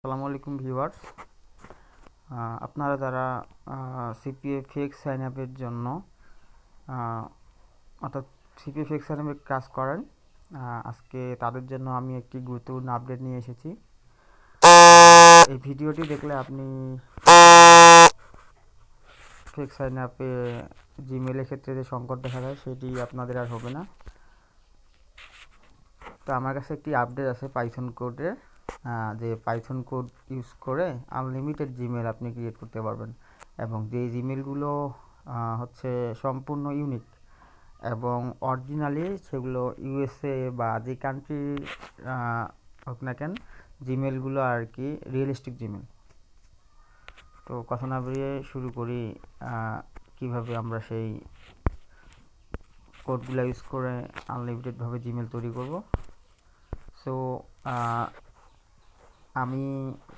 আসসালামু আলাইকুম ভিউয়ার্স। আপনারা যারা সিপিএ ফেক সাইন আপের জন্য অর্থাৎ সিপিএ ফেক সাইন আপের কাজ করেন, আজকে তাদের জন্য আমি একটি গুরুত্বপূর্ণ আপডেট নিয়ে এসেছি। এই ভিডিওটি দেখলে আপনি ফেক সাইন আপে জিমেলের ক্ষেত্রে যে সংকট দেখা যায় সেটি আপনাদের আর হবে না। তো আমার কাছে একটি আপডেট আছে পাইথন কোডের, যে পাইথন কোড ইউজ করে আনলিমিটেড জিমেল আপনি ক্রিয়েট করতে পারবেন, এবং যেই জিমেলগুলো হচ্ছে সম্পূর্ণ ইউনিক এবং অরিজিনালি সেগুলো ইউএসএ বা যে কান্ট্রি হোক না কেন, জিমেলগুলো আর কি রিয়েলিস্টিক জিমেল। তো কথা না বেরিয়ে শুরু করি কিভাবে আমরা সেই কোডগুলো ইউজ করে আনলিমিটেডভাবে জিমেল তৈরি করব। সো আমি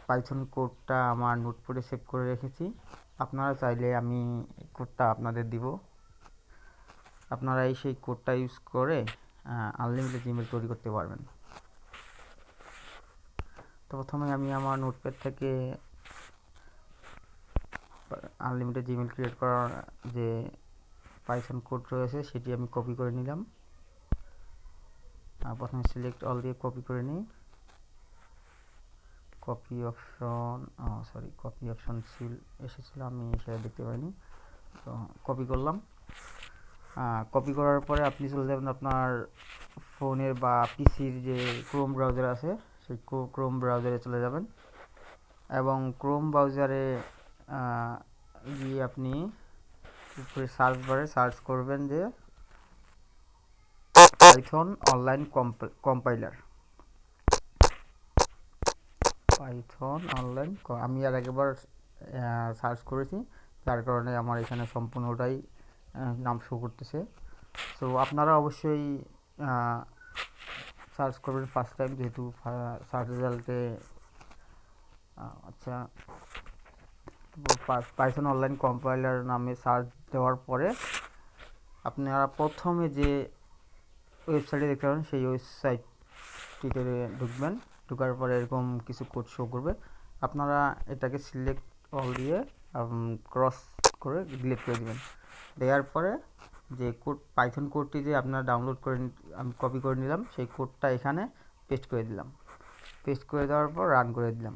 পাইথন কোডটা আমার নোটপ্যাডে সেভ করে রেখেছি। আপনারা চাইলে আমি কোডটা আপনাদের দিব, আপনারা সেই কোডটা ইউজ করে আনলিমিটেড জিমেল তৈরি করতে পারবেন। তো প্রথমে আমি আমার নোটপ্যাড থেকে আনলিমিটেড জিমেল ক্রিয়েট করার যে পাইথন কোড রয়েছে সেটি আমি কপি করে নিলাম। প্রথমে সিলেক্ট অল দিয়ে কপি করে নিই। কপি অপশন সিল এসেছিল, আমি সেটা দেখতে পাইনি, তো কপি করলাম। কপি করার পরে আপনি চলে যাবেন আপনার ফোনের বা পিসির যে ক্রোম ব্রাউজার আছে সেই ক্রোম ব্রাউজারে চলে যাবেন, এবং ক্রোম ব্রাউজারে গিয়ে আপনি উপরে সার্চ বারে সার্চ করবেন যে Python online compiler. Python online আমি আর একবার সার্চ করেছি, যার কারণে আমার এখানে সম্পূর্ণটাই নাম শো করতেছে। তো আপনারা অবশ্যই সার্চ করবেন ফার্স্ট টাইম, যেহেতু সার্চ রেজাল্টে আচ্ছা পাইথন অনলাইন কম্পাইলার নামে সার্চ দেওয়ার পরে আপনারা প্রথমে যে ওয়েবসাইটে দেখতে পাবেন সেই ওয়েবসাইটটিতে ঢুকবেন। ঢোকার পরে এরকম কিছু কোড শো করবে, আপনারা এটাকে সিলেক্ট অল দিয়ে ক্রস করে ডিলিট করে দেবেন। দেওয়ার পরে যে কোড পাইথন কোডটি যে আপনারা ডাউনলোড করে আমি কপি করে নিলাম সেই কোডটা এখানে পেস্ট করে দিলাম। পেস্ট করে দেওয়ার পর রান করে দিলাম।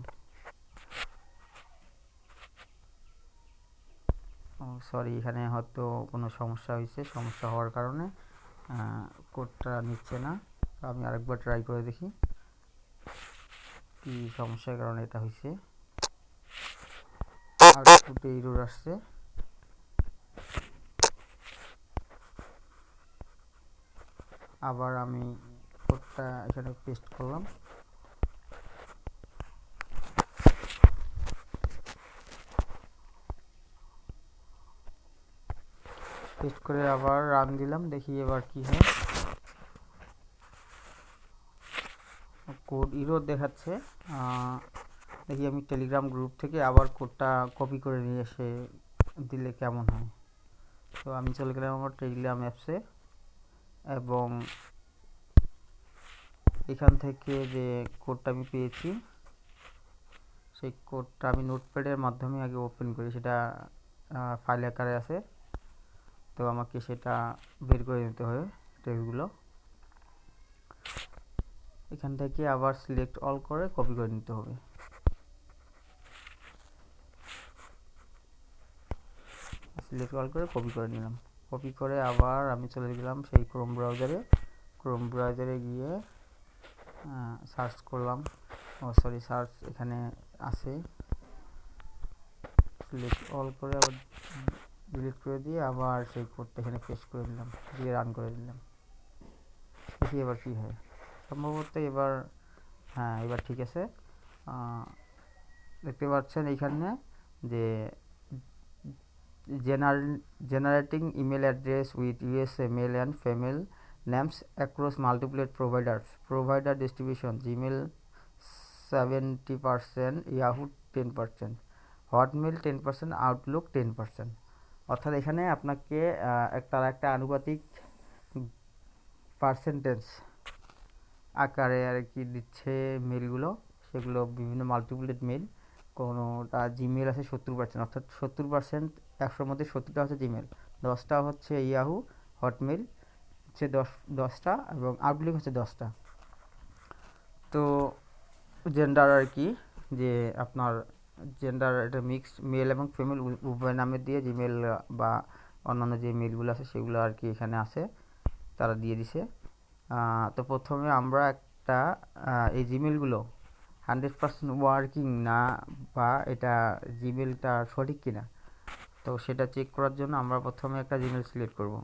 সরি, এখানে হয়তো কোনো সমস্যা হয়েছে, সমস্যা হওয়ার কারণে কোডটা নিচ্ছে না। আমি আরেকবার ট্রাই করে দেখি কি সমস্যার কারণে এটা হয়েছে। আউটপুটে এরর আসছে। আবার আমি কোডটা এখানে পেস্ট করলাম। পেস্ট করে আবার রান দিলাম, দেখি এবার কি হয়। কোড এরর দেখাচ্ছে। দেখি আমি টেলিগ্রাম গ্রুপ থেকে আবার কোডটা কপি করে নিয়ে এসে দিলে কেমন হয়। তো আমি চলে গেলাম আমার টেলিগ্রাম অ্যাপসে, এবং এখান থেকে যে কোডটা আমি পেয়েছি সেই কোডটা আমি নোটপ্যাডের মাধ্যমে আগে ওপেন করি, সেটা ফাইল আকারে আছে। তো আমাকে সেটা বের করে নিতে হবে টেক্সটগুলো। এখান থেকে আবার সিলেক্ট অল করে কপি করে নিতে হবে। সিলেক্ট অল করে কপি করে নিলাম। কপি করে আবার আমি চলে গেলাম সেই ক্রোম ব্রাউজারে গিয়ে সার্চ করলাম। সার্চ এখানে আছে, সিলেক্ট অল করে আবার ডিলিট করে দিয়ে আবার সেই কোডটা এখানে পেস্ট করে দিলাম, দিয়ে রান করে দিলাম। দেখি এবার কী হয়। সম্ভবত এবার এবার ঠিক আছে। দেখতে পাচ্ছেন এইখানে যে generating email address with USA male and female names across multiple provider distribution, Gmail 70%, Yahoo 10%, Hotmail 10%, Outlook 10%। অর্থাৎ এখানে আপনাকে একটা আনুপাতিক পার্সেন্টেজ আকারে আর কি দিচ্ছে মেলগুলো, সেগুলো বিভিন্ন মাল্টিপ্লেট মেল। কোনোটা জিমেল আছে 70%, অর্থাৎ 70%, 100-র মধ্যে 70টা হচ্ছে জিমেল, 10টা হচ্ছে ইয়াহু হটমেল হচ্ছে 10টা, এবং আউটলুক হচ্ছে 10টা। তো জেন্ডার আর কি, যে আপনার জেন্ডার এটা মিক্সড, মেল এবং ফিমেল উভয় নামে দিয়ে জিমেল বা অন্যান্য যে মেলগুলো আছে সেগুলো আর কি এখানে আছে, তারা দিয়ে দিছে। তো প্রথমে আমরা একটা এই জিমেলগুলো 100% ওয়ার্কিং না, বা এটা জিমেলটা সঠিক কিনা, তো সেটা চেক করার জন্য আমরা প্রথমে একটা জিমেল সিলেক্ট করব।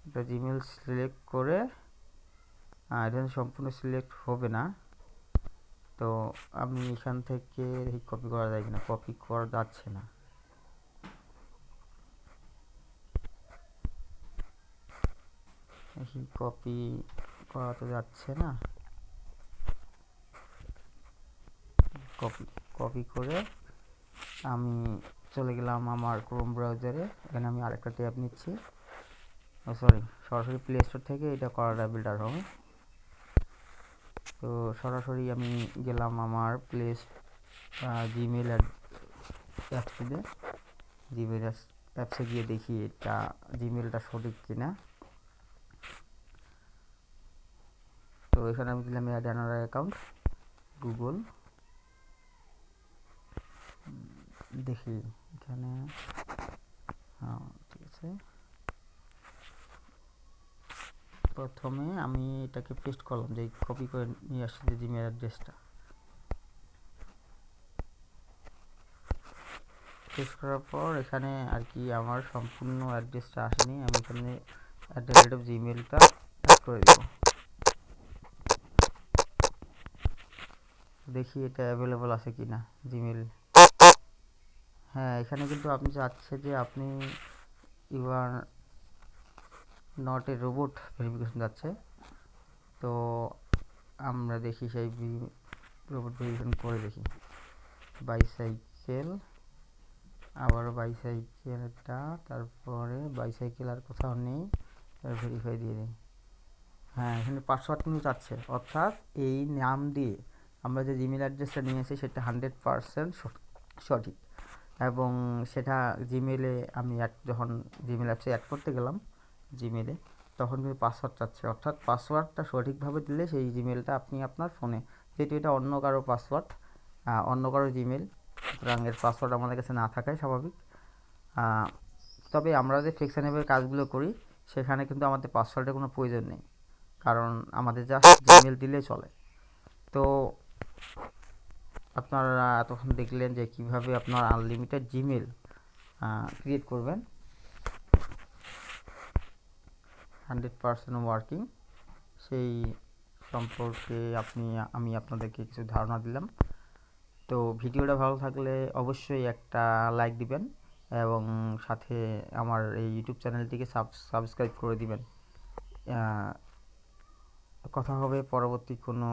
একটা জিমেল সিলেক্ট করে এটা সম্পূর্ণ সিলেক্ট হবে না, তো আমি এখান থেকে কপি করা যায় কিনা, কপি করা যাচ্ছে না। কপি করা তো যাচ্ছে না। কপি করে আমি চলে গেলাম আমার ক্রোম ব্রাউজারে। এখানে আমি আরেকটা ট্যাব নিচ্ছি, সরাসরি প্লে স্টোর থেকে এটা করাটা বেটার হবে। তো সরাসরি আমি গেলাম আমার জিমেল অ্যাপসে। জিমেল অ্যাপসে গিয়ে দেখি এটা জিমেলটা সঠিক কিনা। তো এখানে আমি দিলাম অ্যাড অ্যানাদার অ্যাকাউন্ট গুগল। দেখি এখানে, হ্যাঁ ঠিক আছে। প্রথমে আমি এটাকে পেস্ট করলাম, যে কপি করে নিয়ে আসছি যে জিমেল অ্যাড্রেসটা। পেস্ট করার পর এখানে আর কি আমার সম্পূর্ণ অ্যাড্রেসটা আসেনি, আমি এখানে @gmailটা অ্যাড করে দেব। দেখি এটা অ্যাভেলেবল আছে কিনা জিমেল। হ্যাঁ, এখানে কিন্তু আপনি চাচ্ছে যে আপনি you are not a robot verification যাচ্ছে। তো আমরা দেখি সেই রোবট ভেরিফিকেশন করে দেখি। বাইসাইকেল, আবারও বাইসাইকেলটা, তারপরে বাইসাইকেল আর কোথাও নেই, ভেরিফাই দিয়ে দিই। হ্যাঁ, এখানে পাসওয়ার্ড কিন্তু চাচ্ছে, অর্থাৎ এই নাম দিয়ে আমরা যে জিমেল অ্যাড্রেসটা নিয়েছি সেটা 100% সঠিক, এবং সেটা জিমেলে আমি যখন জিমেল অ্যাপসে অ্যাড করতে গেলাম জিমেলে, তখন কিন্তু পাসওয়ার্ড চাচ্ছে, অর্থাৎ পাসওয়ার্ডটা সঠিকভাবে দিলে সেই জিমেলটা আপনি আপনার ফোনে, যেহেতু এটা অন্য কারো পাসওয়ার্ড, অন্য কারো জিমেল, সুতরাং এর পাসওয়ার্ড আমাদের কাছে না থাকাই স্বাভাবিক। তবে আমরা যে ফ্লেক্সিবল কাজগুলো করি সেখানে কিন্তু আমাদের পাসওয়ার্ডের কোনো প্রয়োজন নেই, কারণ আমাদের জাস্ট জিমেল দিলেই চলে। তো আপনারা এতক্ষণ দেখলেন যে কিভাবে আপনার আনলিমিটেড জিমেল ক্রিয়েট করবেন 100% ওয়ার্কিং, সেই সম্পর্কে আমি আপনাদেরকে কিছু ধারণা দিলাম। তো ভিডিওটা ভালো থাকলে অবশ্যই একটা লাইক দিবেন, এবং সাথে আমার এই ইউটিউব চ্যানেলটিকে সাবস্ক্রাইব করে দিবেন। কথা হবে পরবর্তী কোনো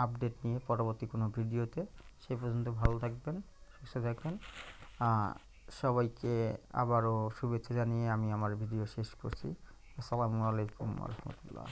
আপডেট নিয়ে, পরবর্তী কোনো ভিডিওতে। সেই পর্যন্ত ভালো থাকবেন, সুস্থ থাকবেন। সবাইকে আবারও শুভেচ্ছা জানিয়ে আমি আমার ভিডিও শেষ করছি। আসসালামু আলাইকুম ওয়া রাহমাতুল্লাহ।